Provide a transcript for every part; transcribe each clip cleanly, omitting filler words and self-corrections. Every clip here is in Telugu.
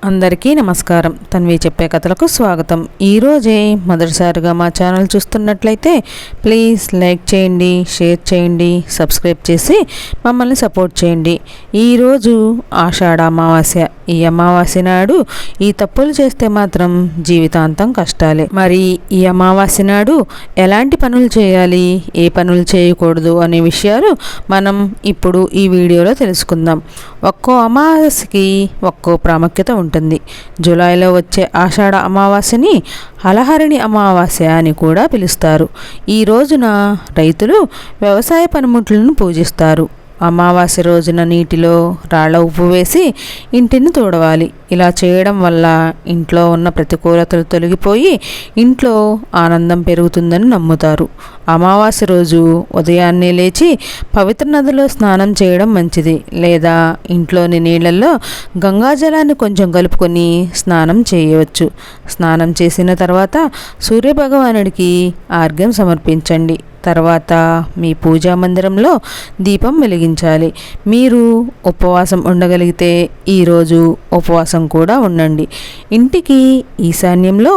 అందరికీ నమస్కారం. తన్వి చెప్పే కథలకు స్వాగతం. ఈరోజే మొదటిసారిగా మా ఛానల్ చూస్తున్నట్లయితే ప్లీజ్ లైక్ చేయండి, షేర్ చేయండి, సబ్స్క్రైబ్ చేసి మమ్మల్ని సపోర్ట్ చేయండి. ఈరోజు ఆషాఢ అమావాస్య. ఈ అమావాస్య నాడు ఈ తప్పులు చేస్తే మాత్రం జీవితాంతం కష్టాలే. మరి ఈ అమావాస్య నాడు ఎలాంటి పనులు చేయాలి, ఏ పనులు చేయకూడదు అనే విషయాలు మనం ఇప్పుడు ఈ వీడియోలో తెలుసుకుందాం. ఒక్కో అమావాస్యకి ఒక్కో ప్రాముఖ్యత ఉంటుంది. జూలైలో వచ్చే ఆషాఢ అమావాస్యని హలహరిణి అమావాస్య అని కూడా పిలుస్తారు. ఈ రోజున రైతులు వ్యవసాయ పనిముట్లను పూజిస్తారు. అమావాస్య రోజున నీటిలో రాళ్ల ఉప్పు వేసి ఇంటిని తుడవాలి. ఇలా చేయడం వల్ల ఇంట్లో ఉన్న ప్రతికూలతలు తొలగిపోయి ఇంట్లో ఆనందం పెరుగుతుందని నమ్ముతారు. అమావాస్య రోజు ఉదయాన్నే లేచి పవిత్ర నదిలో స్నానం చేయడం మంచిది. లేదా ఇంట్లోని నీళ్ళల్లో గంగాజలాన్ని కొంచెం కలుపుకొని స్నానం చేయవచ్చు. స్నానం చేసిన తర్వాత సూర్యభగవానుడికి ఆర్ఘ్యం సమర్పించండి. తర్వాత మీ పూజా మందిరంలో దీపం వెలిగించాలి. మీరు ఉపవాసం ఉండగలిగితే ఈరోజు ఉపవాసం కూడా ఉండండి. ఇంటికి ఈశాన్యంలో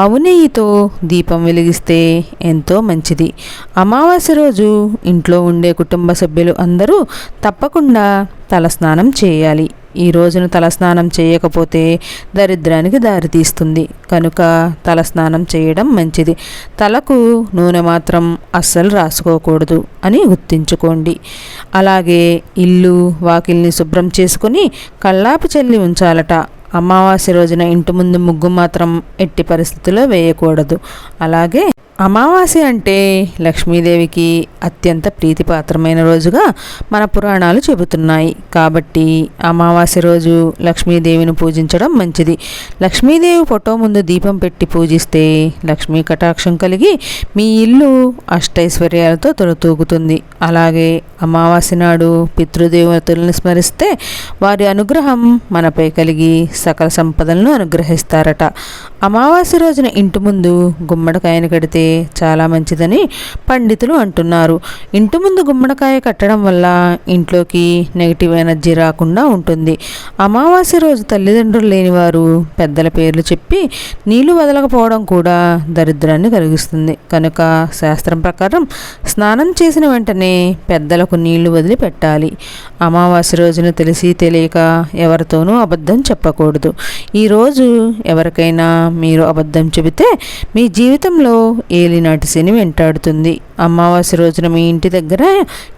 ఆవు నెయ్యితో దీపం వెలిగిస్తే ఎంతో మంచిది. అమావాస్య రోజు ఇంట్లో ఉండే కుటుంబ సభ్యులు అందరూ తప్పకుండా తలస్నానం చేయాలి. ఈ రోజున తలస్నానం చేయకపోతే దరిద్రానికి దారితీస్తుంది. కనుక తలస్నానం చేయడం మంచిది. తలకు నూనె మాత్రం అస్సలు రాసుకోకూడదు అని గుర్తుంచుకోండి. అలాగే ఇల్లు వాకిల్ని శుభ్రం చేసుకుని కల్లాపి చల్లి ఉంచాలట. అమావాస్య రోజున ఇంటి ముందు ముగ్గు మాత్రం ఎట్టి పరిస్థితుల్లో వేయకూడదు. అలాగే అమావాస్య అంటే లక్ష్మీదేవికి అత్యంత ప్రీతిపాత్రమైన రోజుగా మన పురాణాలు చెబుతున్నాయి. కాబట్టి అమావాస్య రోజు లక్ష్మీదేవిని పూజించడం మంచిది. లక్ష్మీదేవి ఫోటో ముందు దీపం పెట్టి పూజిస్తే లక్ష్మీ కటాక్షం కలిగి మీ ఇల్లు అష్టైశ్వర్యాలతో తొలతూగుతుంది. అలాగే అమావాస్య నాడు పితృదేవతలను స్మరిస్తే వారి అనుగ్రహం మనపై కలిగి సకల సంపదలను అనుగ్రహిస్తారట. అమావాస్య రోజున ఇంటి ముందు గుమ్మడికాయను కడితే చాలా మంచిదని పండితులు అంటున్నారు. ఇంటి ముందు గుమ్మడికాయ కట్టడం వల్ల ఇంట్లోకి నెగిటివ్ ఎనర్జీ రాకుండా ఉంటుంది. అమావాస్య రోజు తల్లిదండ్రులు లేనివారు పెద్దల పేర్లు చెప్పి నీళ్లు వదలకపోవడం కూడా దరిద్రాన్ని కలిగిస్తుంది. కనుక శాస్త్రం ప్రకారం స్నానం చేసిన వెంటనే పెద్దలకు నీళ్లు వదిలి పెట్టాలి. అమావాస్య రోజున తెలిసి తెలియక ఎవరితోనూ అబద్ధం చెప్పకూడదు. ఈరోజు ఎవరికైనా మీరు అబద్ధం చెబితే మీ జీవితంలో ఏలినాటి శని వెంటాడుతుంది. అమావాస్య రోజున మీ ఇంటి దగ్గర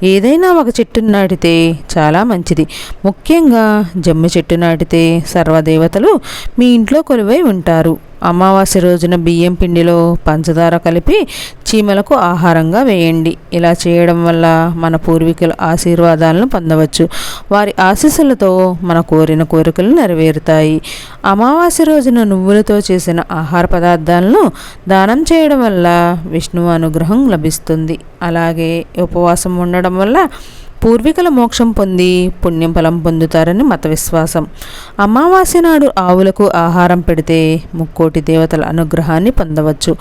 ఏదైనా ఒక చెట్టును నాటితే చాలా మంచిది. ముఖ్యంగా జమ్మి చెట్టు నాటితే సర్వదేవతలు మీ ఇంట్లో కొలువై ఉంటారు. అమావాస్య రోజున బియ్యం పిండిలో పంచదార కలిపి చీమలకు ఆహారంగా వేయండి. ఇలా చేయడం వల్ల మన పూర్వీకుల ఆశీర్వాదాలను పొందవచ్చు. వారి ఆశీస్సులతో మన కోరిన కోరికలు నెరవేరుతాయి. అమావాస్య రోజున నువ్వులతో చేసిన ఆహార పదార్థాలను దానం చేయడం వల్ల విష్ణువు అనుగ్రహం లభిస్తుంది. అలాగే ఉపవాసం ఉండడం వల్ల పూర్వీకుల మోక్షం పొంది పుణ్యం ఫలం పొందుతారని మత విశ్వాసం. అమావాస్య నాడు ఆవులకు ఆహారం పెడితే ముక్కోటి దేవతల అనుగ్రహాన్ని పొందవచ్చు.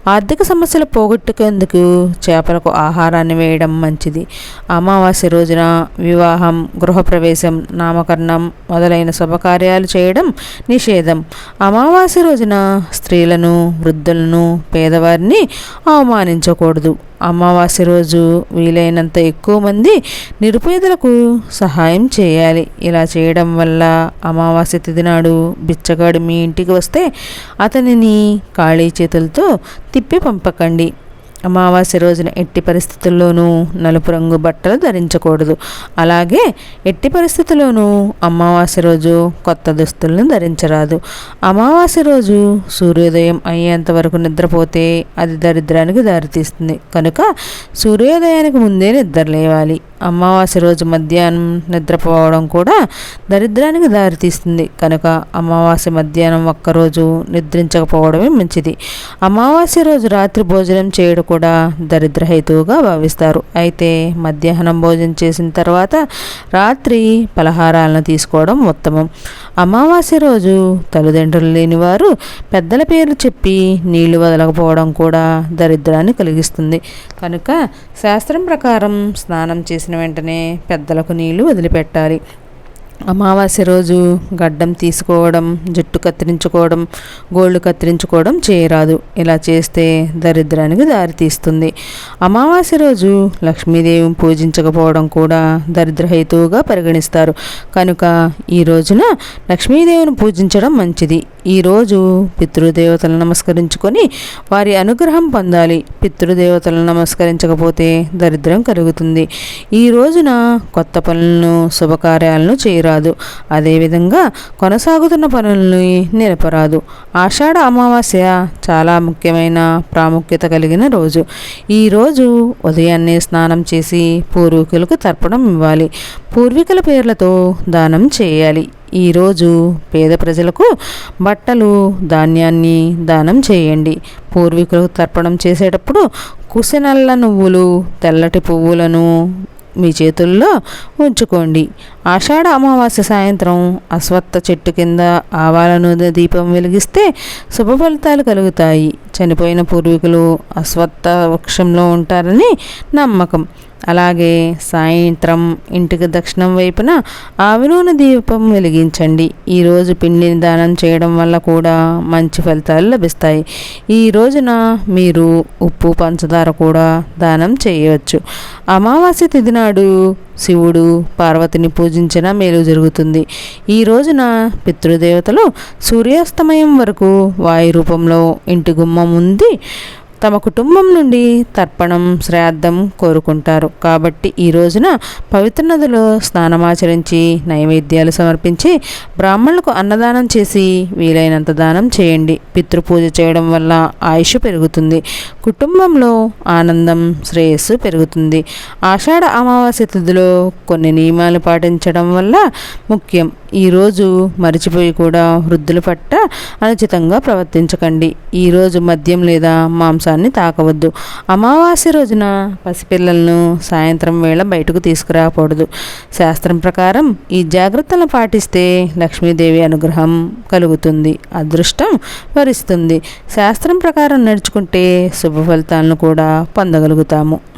ఆర్థిక సమస్యలు పోగొట్టుకేందుకు చేపలకు ఆహారాన్ని వేయడం మంచిది. అమావాస్య రోజున వివాహం, గృహప్రవేశం, నామకరణం మొదలైన శుభకార్యాలు చేయడం నిషేధం. అమావాస్య రోజున స్త్రీలను, వృద్ధులను, పేదవారిని అవమానించకూడదు. అమావాస్య రోజు వీలైనంత ఎక్కువ మంది నిరుపేదలకు సహాయం చేయాలి. ఇలా చేయడం వల్ల అమావాస్య తిథి నాడు బిచ్చగాడు మీ ఇంటికి వస్తే అతనిని ఖాళీ చేతులతో తిప్పి పంపకండి. అమావాస్య రోజున ఎట్టి పరిస్థితుల్లోనూ నలుపు రంగు బట్టలు ధరించకూడదు. అలాగే ఎట్టి పరిస్థితుల్లోనూ అమావాస్య రోజు కొత్త దుస్తులను ధరించరాదు. అమావాస్య రోజు సూర్యోదయం అయ్యేంత వరకు నిద్రపోతే అది దరిద్రానికి దారితీస్తుంది. కనుక సూర్యోదయానికి ముందే నిద్ర లేవాలి. అమావాస్య రోజు మధ్యాహ్నం నిద్రపోవడం కూడా దరిద్రానికి దారితీస్తుంది. కనుక అమావాస్య మధ్యాహ్నం ఒక్కరోజు నిద్రించకపోవడమే మంచిది. అమావాస్య రోజు రాత్రి భోజనం చేయడం కూడా దరిద్రహేతువుగా భావిస్తారు. అయితే మధ్యాహ్నం భోజనం చేసిన తర్వాత రాత్రి పలహారాలను తీసుకోవడం ఉత్తమం. అమావాస్య రోజు తల్లిదండ్రులు లేనివారు పెద్దల పేర్లు చెప్పి నీళ్లు వదలకపోవడం కూడా దరిద్రాన్ని కలిగిస్తుంది. కనుక శాస్త్రం ప్రకారం స్నానం చేసిన వెంటనే పెద్దలకు నీళ్లు వదిలిపెట్టాలి. అమావాస్య రోజు గడ్డం తీసుకోవడం, జుట్టు కత్తిరించుకోవడం, గోళ్ళు కత్తిరించుకోవడం చేయరాదు. ఇలా చేస్తే దరిద్రానికి దారితీస్తుంది. అమావాస్య రోజు లక్ష్మీదేవిని పూజించకపోవడం కూడా దరిద్రహేతువుగా పరిగణిస్తారు. కనుక ఈ రోజున లక్ష్మీదేవిని పూజించడం మంచిది. ఈరోజు పితృదేవతలను నమస్కరించుకొని వారి అనుగ్రహం పొందాలి. పితృదేవతలను నమస్కరించకపోతే దరిద్రం కలుగుతుంది. ఈ రోజున కొత్త పనులను, శుభకార్యాలను చేయరాదు. అదేవిధంగా కొనసాగుతున్న పనుల్ని నిలపరాదు. ఆషాఢ అమావాస్య చాలా ముఖ్యమైన ప్రాముఖ్యత కలిగిన రోజు. ఈరోజు ఉదయాన్నే స్నానం చేసి పూర్వీకులకు తర్పణం ఇవ్వాలి. పూర్వీకుల పేర్లతో దానం చేయాలి. ఈరోజు పేద ప్రజలకు బట్టలు, ధాన్యాన్ని దానం చేయండి. పూర్వీకులకు తర్పణం చేసేటప్పుడు కుసెనల్ల నువ్వులు, తెల్లటి పువ్వులను మీ చేతుల్లో ఉంచుకోండి. ఆషాఢ అమావాస్య సాయంత్రం అశ్వత్థ చెట్టు కింద ఆవాల నూనె దీపం వెలిగిస్తే శుభ ఫలితాలు కలుగుతాయి. చనిపోయిన పూర్వీకులు అశ్వత్థ వృక్షంలో ఉంటారని నమ్మకం. అలాగే సాయంత్రం ఇంటికి దక్షిణం వైపున ఆవు నూనె దీపం వెలిగించండి. ఈరోజు పిండిని దానం చేయడం వల్ల కూడా మంచి ఫలితాలు లభిస్తాయి. ఈ రోజున మీరు ఉప్పు, పంచదార కూడా దానం చేయవచ్చు. అమావాస్య తిథి నాడు శివుడు, పార్వతిని పూజించిన మేలు జరుగుతుంది. ఈ రోజున పితృదేవతలు సూర్యాస్తమయం వరకు వాయు రూపంలో ఇంటి గుమ్మం ఉంది తమ కుటుంబం నుండి తర్పణం, శ్రాద్ధం కోరుకుంటారు. కాబట్టి ఈ రోజున పవిత్ర నదిలో స్నానమాచరించి నైవేద్యాలు సమర్పించి బ్రాహ్మణులకు అన్నదానం చేసి వీలైనంత దానం చేయండి. పితృపూజ చేయడం వల్ల ఆయుష్ పెరుగుతుంది. కుటుంబంలో ఆనందం, శ్రేయస్సు పెరుగుతుంది. ఆషాఢ అమావాస్య తిథిలో కొన్ని నియమాలు పాటించడం వల్ల ముఖ్యం. ఈరోజు మరిచిపోయి కూడా వృద్ధుల పట్ల అనుచితంగా ప్రవర్తించకండి. ఈరోజు మద్యం లేదా మాంసాన్ని తాకవద్దు. అమావాస్య రోజున పసిపిల్లలను సాయంత్రం వేళ బయటకు తీసుకురాకూడదు. శాస్త్రం ప్రకారం ఈ జాగ్రత్తలను పాటిస్తే లక్ష్మీదేవి అనుగ్రహం కలుగుతుంది, అదృష్టం వరిస్తుంది. శాస్త్రం ప్రకారం నడుచుకుంటే శుభ ఫలితాలను కూడా పొందగలుగుతాము.